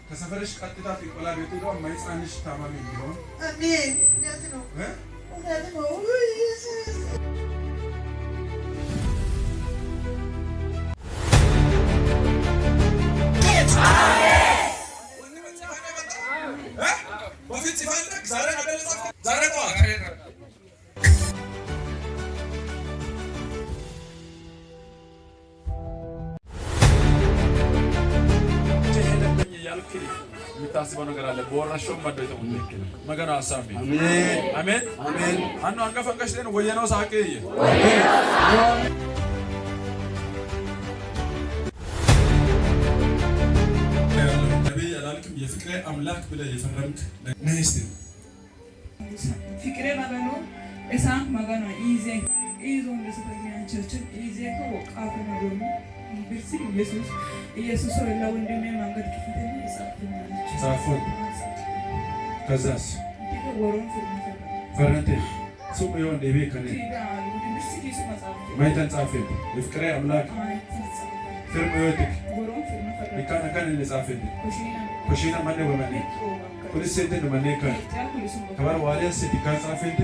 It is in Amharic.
ከሰፈርሽ ቀጥታ ጥቆላ ቤት ሄዶ ማይጻንሽ ታማሚ እንዲሆን አሜን። እውነት ነው እውነት ነው። የምታስበው ነገር አለ። በወራሽው ማደው ተሙልክ መገና አሳሚ አሜን አሜን አሜን። አንዱ አንገፈንገሽ ደን ወየነው ሳቀይ አሜን። ነብይ አላልክም የፍቅሬ አምላክ ብለህ የፈረምክ ነይስቲ ፍቅሬ ማገኖ እሳም ማገኖ ኢዜ ኢዞን ለሰፈኛን ቸርች ኢዜ ከወቃፈ ነው ብርሲ ኢየሱስ ወላ ወንድሜ መንገድ ክፍተኝ ጻፎት ከዛስ ወሮን ፈረንቴ ሱቅ ይሆን ደቤ ከኔ ማይተን ጻፈት የፍቅሬ አምላክ ፍርም ይወጥክ ይካና ካን ለጻፈት ኩሽና ማነ ወማኔ ፖሊስ ሴንተር ማነ ካን ከበር ዋሊያ ሲቲካ ጻፈት